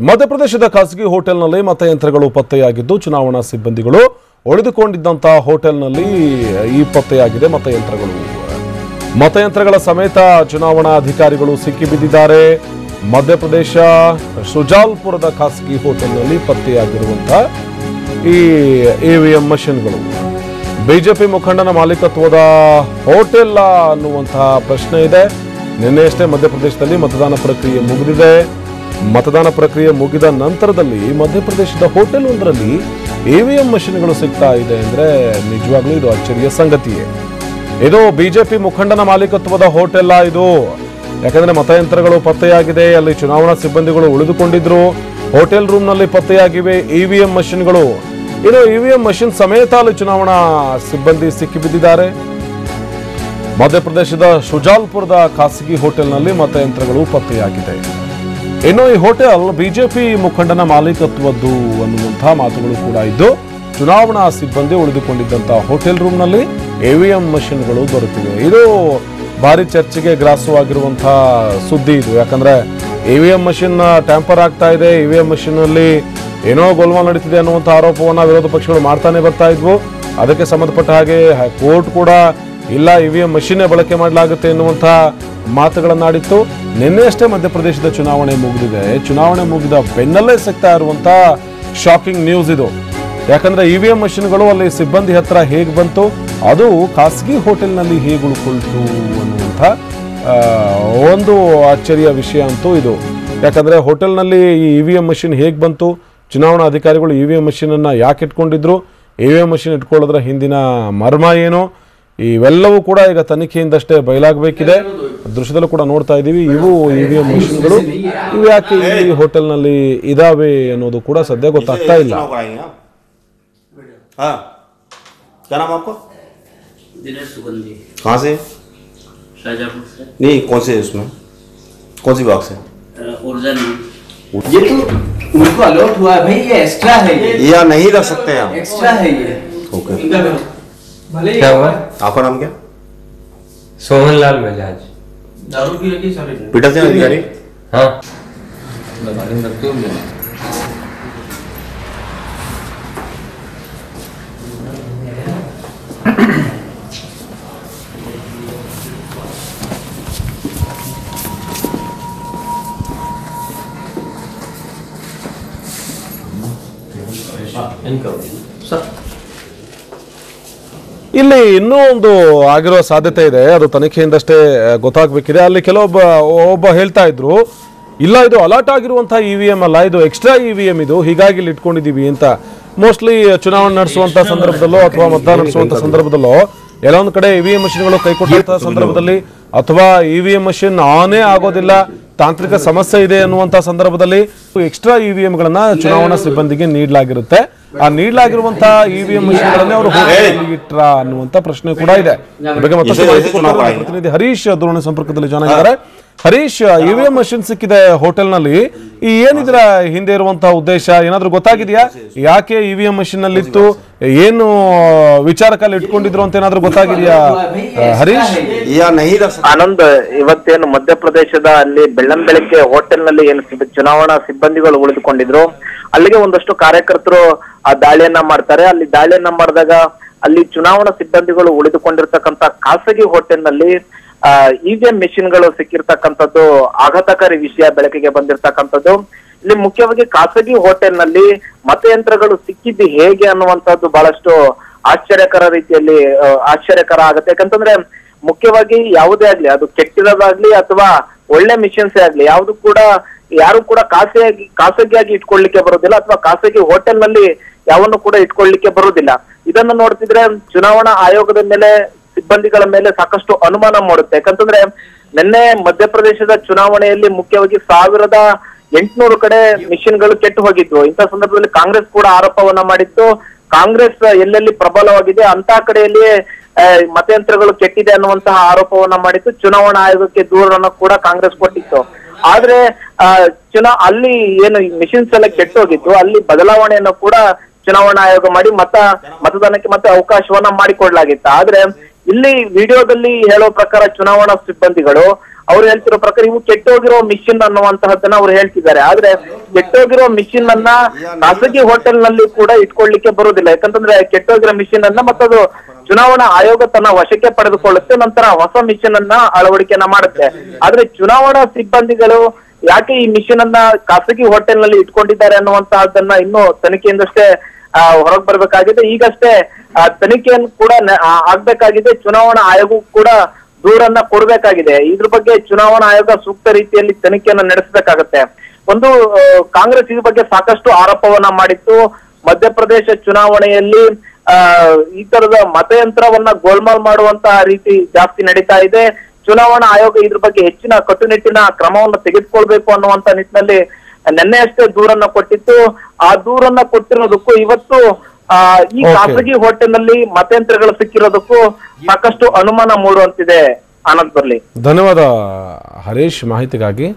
ಮಧ್ಯಪ್ರದೇಶದ ಖಾಸಗಿ ಹೋಟೆಲ್ನಲ್ಲಿ ಮತಯಂತ್ರಗಳು ಪತ್ತೆಯಾಗಿದ್ದು ಚುನಾವಣಾ ಸಿಬ್ಬಂದಿಗಳು ಉಳಿದುಕೊಂಡಿದ್ದಂತಹ ಹೋಟೆಲ್ನಲ್ಲಿ ಈ ಪತ್ತೆಯಾಗಿದೆ ಮತಯಂತ್ರಗಳ ಸಮೇತ ಚುನಾವಣಾ ಅಧಿಕಾರಿಗಳು ಸಿಕ್ಕಿಬಿದ್ದಿದ್ದಾರೆ. ಮಧ್ಯಪ್ರದೇಶ ಶುಜಾಲ್ಪುರದ ಖಾಸಗಿ ಹೋಟೆಲ್ನಲ್ಲಿ ಪತ್ತೆಯಾಗಿರುವಂತಹ ಈ ಇವಿಎಂ ಮಷಿನ್ಗಳು ಬಿಜೆಪಿ ಮುಖಂಡನ ಮಾಲೀಕತ್ವದ ಹೋಟೆಲ್ ಅನ್ನುವಂತಹ ಪ್ರಶ್ನೆ ಇದೆ. ನಿನ್ನೆಯಷ್ಟೇ ಮಧ್ಯಪ್ರದೇಶದಲ್ಲಿ ಮತದಾನ ಪ್ರಕ್ರಿಯೆ ಮುಗಿದಿದೆ. ಮತದಾನ ಪ್ರಕ್ರಿಯೆ ಮುಗಿದ ನಂತರದಲ್ಲಿ ಮಧ್ಯಪ್ರದೇಶದ ಹೋಟೆಲ್ ಒಂದರಲ್ಲಿ ಇವಿಎಂ ಮಷಿನ್ಗಳು ಸಿಗ್ತಾ ಇದೆ ಅಂದ್ರೆ ನಿಜವಾಗ್ಲೂ ಇದು ಅಚ್ಚರಿಯ ಸಂಗತಿಯೇ. ಇದು ಬಿಜೆಪಿ ಮುಖಂಡನ ಮಾಲೀಕತ್ವದ ಹೋಟೆಲ್ ಇದು. ಯಾಕಂದ್ರೆ ಮತಯಂತ್ರಗಳು ಪತ್ತೆಯಾಗಿದೆ, ಅಲ್ಲಿ ಚುನಾವಣಾ ಸಿಬ್ಬಂದಿಗಳು ಉಳಿದುಕೊಂಡಿದ್ರು. ಹೋಟೆಲ್ ರೂಮ್ ನಲ್ಲಿ ಪತ್ತೆಯಾಗಿವೆ ಇವಿಎಂ ಮಷಿನ್ಗಳು. ಇನ್ನು ಇವಿಎಂ ಮಷಿನ್ ಸಮೇತ ಅಲ್ಲಿ ಚುನಾವಣಾ ಸಿಬ್ಬಂದಿ ಸಿಕ್ಕಿಬಿದ್ದಿದ್ದಾರೆ. ಮಧ್ಯಪ್ರದೇಶದ ಶುಜಾಲ್ಪುರದ ಖಾಸಗಿ ಹೋಟೆಲ್ನಲ್ಲಿ ಮತಯಂತ್ರಗಳು ಪತ್ತೆಯಾಗಿದೆ. ಇನ್ನು ಈ ಹೋಟೆಲ್ ಬಿಜೆಪಿ ಮುಖಂಡನ ಮಾಲೀಕತ್ವದ್ದು ಅನ್ನುವಂತಹ ಮಾತುಗಳು ಕೂಡ ಇದ್ದು, ಚುನಾವಣಾ ಸಿಬ್ಬಂದಿ ಉಳಿದುಕೊಂಡಿದ್ದಂತಹ ಹೋಟೆಲ್ ರೂಮ್ ನಲ್ಲಿ ಇವಿಎಂ ಮಷಿನ್ಗಳು ದೊರೆತಿವೆ. ಇದು ಭಾರಿ ಚರ್ಚೆಗೆ ಗ್ರಾಸವಾಗಿರುವಂತಹ ಸುದ್ದಿ ಇದು. ಯಾಕಂದ್ರೆ ಇವಿಎಂ ಮಷಿನ್ ಟ್ಯಾಂಪರ್ ಆಗ್ತಾ ಇದೆ, ಇವಿಎಂ ಮಷಿನ್ ನಲ್ಲಿ ಏನೋ ಗೋಲ್ಮಾಲ್ ನಡೀತಿದೆ ಅನ್ನುವಂಥ ಆರೋಪವನ್ನ ವಿರೋಧ ಪಕ್ಷಗಳು ಮಾಡ್ತಾನೆ ಬರ್ತಾ ಇದ್ವು. ಅದಕ್ಕೆ ಸಂಬಂಧಪಟ್ಟ ಹಾಗೆ ಕೋರ್ಟ್ ಕೂಡ ಇಲ್ಲ ಇವಿಎಂ ಮಷಿನ್ನೇ ಬಳಕೆ ಮಾಡಲಾಗುತ್ತೆ ಎನ್ನುವಂಥ ಮಾತುಗಳನ್ನಾಡಿತ್ತು. ನಿನ್ನೆಯಷ್ಟೇ ಮಧ್ಯಪ್ರದೇಶದ ಚುನಾವಣೆ ಮುಗಿದಿದೆ. ಚುನಾವಣೆ ಮುಗಿದ ಬೆನ್ನಲ್ಲೇ ಸಿಗ್ತಾ ಇರುವಂತ ಶಾಕಿಂಗ್ ನ್ಯೂಸ್ ಇದು. ಯಾಕಂದ್ರೆ ಇವಿಎಂ ಮಷಿನ್ಗಳು ಅಲ್ಲಿ ಸಿಬ್ಬಂದಿ ಹತ್ರ ಹೇಗೆ ಬಂತು, ಅದು ಖಾಸಗಿ ಹೋಟೆಲ್ನಲ್ಲಿ ಹೇಗೆ ಉಳ್ಕೊಳ್ತು ಅನ್ನುವಂಥ ಒಂದು ಅಚ್ಚರಿಯ ವಿಷಯ ಅಂತೂ ಇದು. ಯಾಕಂದ್ರೆ ಹೋಟೆಲ್ನಲ್ಲಿ ಈ ಇವಿಎಂ ಮಷಿನ್ ಹೇಗೆ ಬಂತು, ಚುನಾವಣಾ ಅಧಿಕಾರಿಗಳು ಇವಿಎಂ ಮಷಿನ್ ಅನ್ನ ಯಾಕೆ ಇಟ್ಕೊಂಡಿದ್ರು, ಇವಿಎಂ ಮಷಿನ್ ಇಟ್ಕೊಳ್ಳೋದ್ರ ಹಿಂದಿನ ಮರ್ಮ ಏನು, ಇವೆಲ್ಲವೂ ಕೂಡ ಈಗ ತನಿಖೆಯಿಂದಷ್ಟೇ ಬಯಲಾಗಬೇಕಿದೆ. ದೃಶ್ಯದಲ್ಲೂ ಕೂಡ ನೋಡ್ತಾ ಇದ್ದೀವಿ. ಇವು ಇವಿಎಂ ಮಷಿನ್ಗಳು ಇವು ಯಾಕೆ ಈ ಹೋಟೆಲ್ನಲ್ಲಿ ಇದಾವೆ ಅನ್ನೋದು ಕೂಡ ಸದ್ಯ ಗೊತ್ತಾಗ್ತಾ ಇಲ್ಲ. क्या नाम आपको? दिनेश सुगंधी। कहाँ से? शाहजहाँपुर से। नहीं, कौन से उसमें कौन सी बॉक्स है? ओरिजिनल। ये तो उनको अलॉट हुआ है भाई, ये एक्स्ट्रा है ये। या नहीं रख सकते हैं आप? एक्स्ट्रा है ये। ओके। क्या हुआ? आपका नाम क्या? सोहनलाल बजाज। दारू पी रखी सारे पीटर सिंह अधिकारी। हाँ ಇಲ್ಲಿ ಇನ್ನೂ ಒಂದು ಆಗಿರೋ ಸಾಧ್ಯತೆ ಇದೆ. ಅದು ತನಿಖೆಯಿಂದಷ್ಟೇ ಗೊತ್ತಾಗಬೇಕಿದೆ. ಅಲ್ಲಿ ಒಬ್ಬ ಹೇಳ್ತಾ ಇದ್ರು, ಇಲ್ಲ ಇದು ಅಲರ್ಟ್ ಆಗಿರುವಂತಹ ಇವಿಎಂ ಅಲ್ಲ, ಇದು ಎಕ್ಸ್ಟ್ರಾ ಇವಿಎಂ ಇದು, ಹೀಗಾಗಿ ಇಲ್ಲಿ ಇಟ್ಕೊಂಡಿದೀವಿ ಅಂತ. ಮೋಸ್ಟ್ಲಿ ಚುನಾವಣೆ ನಡೆಸುವಂತಹ ಸಂದರ್ಭದಲ್ಲೋ ಅಥವಾ ಮತದಾನ ನಡೆಸುವಂತಹ ಸಂದರ್ಭದಲ್ಲೋ ಎಲ್ಲ ಒಂದು ಕಡೆ ಇವಿಎಂ ಮಷಿನ್ಗಳು ಕೈಕೊಟ್ಟಂತಹ ಸಂದರ್ಭದಲ್ಲಿ ಅಥವಾ ಇವಿಎಂ ಮಷಿನ್ ಆನೇ ಆಗೋದಿಲ್ಲ, ತಾಂತ್ರಿಕ ಸಮಸ್ಯೆ ಇದೆ ಅನ್ನುವಂತಹ ಸಂದರ್ಭದಲ್ಲಿ ಎಕ್ಸ್ಟ್ರಾ ಇವಿಎಂಗಳನ್ನ ಚುನಾವಣಾ ಸಿಬ್ಬಂದಿಗೆ ನೀಡಲಾಗಿರುತ್ತೆ. ಆ ನೀಡಲಾಗಿರುವಂತಹ ಇವಿಎಂ ಮಷಿನ್ಗಳನ್ನೇ ಅವರು ಇಟ್ರ ಅನ್ನುವಂತ ಪ್ರಶ್ನೆ ಕೂಡ ಇದೆ. ಬಗ್ಗೆ ಮತ್ತಷ್ಟು ಪ್ರತಿನಿಧಿ ಹರೀಶ್ ದೂರವಾಣಿ ಸಂಪರ್ಕದಲ್ಲಿ ಜಾಯ್ನ್ ಆಗಿದ್ದಾರೆ. ಹರೀಶ್, ಇವಿಎಂ ಮಷಿನ್ ಸಿಕ್ಕಿದೆ ಹೋಟೆಲ್ ನಲ್ಲಿ, ಈ ಏನಿದ್ರ ಹಿಂದೆ ಇರುವಂತಹ ಉದ್ದೇಶ ಏನಾದ್ರೂ ಗೊತ್ತಾಗಿದೆಯಾ? ಯಾಕೆ ಇವಿಎಂ ಮಷಿನ್ ನಲ್ಲಿ ಇತ್ತು, ಏನು ವಿಚಾರಕ್ಕಾಗಿ ಇಟ್ಕೊಂಡಿದ್ರು ಅಂತ ಏನಾದ್ರೂ ಗೊತ್ತಾಗಿದೆಯಾ ಹರೀಶ್? ಆನಂದ್, ಇವತ್ತೇನು ಮಧ್ಯಪ್ರದೇಶದ ಅಲ್ಲಿ ಬೆಳ್ಳಂಬೆಳಗ್ಗೆ ಹೋಟೆಲ್ ನಲ್ಲಿ ಏನು ಚುನಾವಣಾ ಸಿಬ್ಬಂದಿಗಳು ಉಳಿದುಕೊಂಡಿದ್ರು, ಅಲ್ಲಿಗೆ ಒಂದಷ್ಟು ಕಾರ್ಯಕರ್ತರು ಆ ದಾಳಿಯನ್ನ ಮಾಡ್ತಾರೆ. ಅಲ್ಲಿ ದಾಳಿಯನ್ನ ಮಾಡಿದಾಗ ಅಲ್ಲಿ ಚುನಾವಣಾ ಸಿಬ್ಬಂದಿಗಳು ಉಳಿದುಕೊಂಡಿರ್ತಕ್ಕಂಥ ಖಾಸಗಿ ಹೋಟೆಲ್ ನಲ್ಲಿ ಇವಿಎಂ ಮೆಷಿನ್ಗಳು ಸಿಕ್ಕಿರ್ತಕ್ಕಂಥದ್ದು ಆಘಾತಕಾರಿ ವಿಷಯ ಬೆಳಕಿಗೆ ಬಂದಿರತಕ್ಕಂಥದ್ದು. ಇಲ್ಲಿ ಮುಖ್ಯವಾಗಿ ಖಾಸಗಿ ಹೋಟೆಲ್ ನಲ್ಲಿ ಮತಯಂತ್ರಗಳು ಸಿಕ್ಕಿದ್ದು ಹೇಗೆ ಅನ್ನುವಂಥದ್ದು ಬಹಳಷ್ಟು ಆಶ್ಚರ್ಯಕರ ರೀತಿಯಲ್ಲಿ ಆಶ್ಚರ್ಯಕರ ಆಗುತ್ತೆ. ಯಾಕಂತಂದ್ರೆ ಮುಖ್ಯವಾಗಿ ಯಾವುದೇ ಆಗ್ಲಿ, ಅದು ಕೆಟ್ಟಿರೋದಾಗ್ಲಿ ಅಥವಾ ಒಳ್ಳೆ ಮಿಷನ್ಸೇ ಆಗ್ಲಿ, ಯಾವ್ದು ಕೂಡ ಯಾರು ಕೂಡ ಖಾಸಗಿಯಾಗಿ ಇಟ್ಕೊಳ್ಳಿಕ್ಕೆ ಬರೋದಿಲ್ಲ ಅಥವಾ ಖಾಸಗಿ ಹೋಟೆಲ್ ನಲ್ಲಿ ಯಾವನ್ನು ಕೂಡ ಇಟ್ಕೊಳ್ಳಿಕ್ಕೆ ಬರುವುದಿಲ್ಲ. ಇದನ್ನು ನೋಡ್ತಿದ್ರೆ ಚುನಾವಣಾ ಆಯೋಗದ ಮೇಲೆ, ಸಿಬ್ಬಂದಿಗಳ ಮೇಲೆ ಸಾಕಷ್ಟು ಅನುಮಾನ ಮಾಡುತ್ತೆ. ಯಾಕಂತಂದ್ರೆ ನಿನ್ನೆ ಮಧ್ಯಪ್ರದೇಶದ ಚುನಾವಣೆಯಲ್ಲಿ ಮುಖ್ಯವಾಗಿ 1800 ಕಡೆ ಮಿಷಿನ್ಗಳು ಕೆಟ್ಟು ಹೋಗಿದ್ವು. ಇಂಥ ಸಂದರ್ಭದಲ್ಲಿ ಕಾಂಗ್ರೆಸ್ ಕೂಡ ಆರೋಪವನ್ನ ಮಾಡಿತ್ತು. ಕಾಂಗ್ರೆಸ್ ಎಲ್ಲೆಲ್ಲಿ ಪ್ರಬಲವಾಗಿದೆ ಅಂತ ಕಡೆಯಲ್ಲಿ ಮತಯಂತ್ರಗಳು ಕೆಟ್ಟಿದೆ ಅನ್ನುವಂತಹ ಆರೋಪವನ್ನ ಮಾಡಿತ್ತು. ಚುನಾವಣಾ ಆಯೋಗಕ್ಕೆ ದೂರನ್ನು ಕೂಡ ಕಾಂಗ್ರೆಸ್ ಕೊಟ್ಟಿತ್ತು. ಆದ್ರೆ ಅಲ್ಲಿ ಏನು ಮಿಷಿನ್ಸ್ ಎಲ್ಲ ಕೆಟ್ಟೋಗಿತ್ತು, ಅಲ್ಲಿ ಬದಲಾವಣೆಯನ್ನು ಕೂಡ ಚುನಾವಣಾ ಆಯೋಗ ಮಾಡಿ ಮತದಾನಕ್ಕೆ ಮತ್ತೆ ಅವಕಾಶವನ್ನ ಮಾಡಿಕೊಡ್ಲಾಗಿತ್ತು. ಆದ್ರೆ ಇಲ್ಲಿ ವಿಡಿಯೋದಲ್ಲಿ ಹೇಳೋ ಪ್ರಕಾರ ಚುನಾವಣಾ ಸಿಬ್ಬಂದಿಗಳು ಅವ್ರು ಹೇಳ್ತಿರೋ ಪ್ರಕಾರ ಇವು ಕೆಟ್ಟೋಗಿರೋ ಮಿಷಿನ್ ಅನ್ನುವಂತಹದ್ದನ್ನ ಅವ್ರು ಹೇಳ್ತಿದ್ದಾರೆ. ಆದ್ರೆ ಕೆಟ್ಟೋಗಿರೋ ಮಿಷಿನ್ ಅನ್ನ ಖಾಸಗಿ ಹೋಟೆಲ್ ನಲ್ಲಿ ಕೂಡ ಇಟ್ಕೊಳ್ಳಿಕ್ಕೆ ಬರುವುದಿಲ್ಲ. ಯಾಕಂತಂದ್ರೆ ಕೆಟ್ಟೋಗಿರೋ ಮಿಷಿನ್ ಅನ್ನ ಮತ್ತದು ಚುನಾವಣಾ ಆಯೋಗ ತನ್ನ ವಶಕ್ಕೆ ಪಡೆದುಕೊಳ್ಳುತ್ತೆ, ನಂತರ ಹೊಸ ಮಿಷಿನ್ ಅನ್ನ ಅಳವಡಿಕೆಯನ್ನ ಮಾಡುತ್ತೆ. ಆದ್ರೆ ಚುನಾವಣಾ ಸಿಬ್ಬಂದಿಗಳು ಯಾಕೆ ಈ ಮಿಷಿನ್ ಅನ್ನ ಖಾಸಗಿ ಹೋಟೆಲ್ ನಲ್ಲಿ ಇಟ್ಕೊಂಡಿದ್ದಾರೆ ಅನ್ನುವಂತಹದ್ದನ್ನ ಇನ್ನೂ ತನಿಖೆಯಿಂದಷ್ಟೇ ಹೊರಗೆ ಬರ್ಬೇಕಾಗಿದೆ. ಈಗಷ್ಟೇ ತನಿಖೆಯನ್ನು ಕೂಡ ಆಗ್ಬೇಕಾಗಿದೆ. ಚುನಾವಣಾ ಆಯೋಗ ಕೂಡ ದೂರನ್ನ ಕೊಡ್ಬೇಕಾಗಿದೆ. ಇದ್ರ ಬಗ್ಗೆ ಚುನಾವಣಾ ಆಯೋಗ ಸೂಕ್ತ ರೀತಿಯಲ್ಲಿ ತನಿಖೆಯನ್ನ ನಡೆಸಬೇಕಾಗತ್ತೆ. ಒಂದು ಕಾಂಗ್ರೆಸ್ ಈ ಬಗ್ಗೆ ಸಾಕಷ್ಟು ಆರೋಪವನ್ನ ಮಾಡಿತ್ತು. ಮಧ್ಯಪ್ರದೇಶ ಚುನಾವಣೆಯಲ್ಲಿ ಈ ತರದ ಮತಯಂತ್ರವನ್ನ ಗೋಲ್ಮಾಲ್ ಮಾಡುವಂತಹ ರೀತಿ ಜಾಸ್ತಿ ನಡೀತಾ ಇದೆ. ಚುನಾವಣಾ ಆಯೋಗ ಇದ್ರ ಬಗ್ಗೆ ಹೆಚ್ಚಿನ ಕಟ್ಟುನಿಟ್ಟಿನ ಕ್ರಮವನ್ನು ತೆಗೆದುಕೊಳ್ಬೇಕು ಅನ್ನುವಂತ ನಿಟ್ಟಿನಲ್ಲಿ ನಿನ್ನೆ ಅಷ್ಟೇ ದೂರನ್ನ ಕೊಟ್ಟಿತ್ತು. ಆ ದೂರನ್ನ ಕೊಟ್ಟಿರೋದಕ್ಕೂ ಇವತ್ತು ಈ ಖಾಸಗಿ ಹೋಟೆಲ್ ನಲ್ಲಿ ಮತಯಂತ್ರಗಳು ಸಿಕ್ಕಿರೋದಕ್ಕೂ ಸಾಕಷ್ಟು ಅನುಮಾನ ಮೂಡುವಂತಿದೆ. ಆನಂದ್ ಬರ್ಲಿ. ಧನ್ಯವಾದ ಹರೀಶ್ ಮಾಹಿತಿಗಾಗಿ.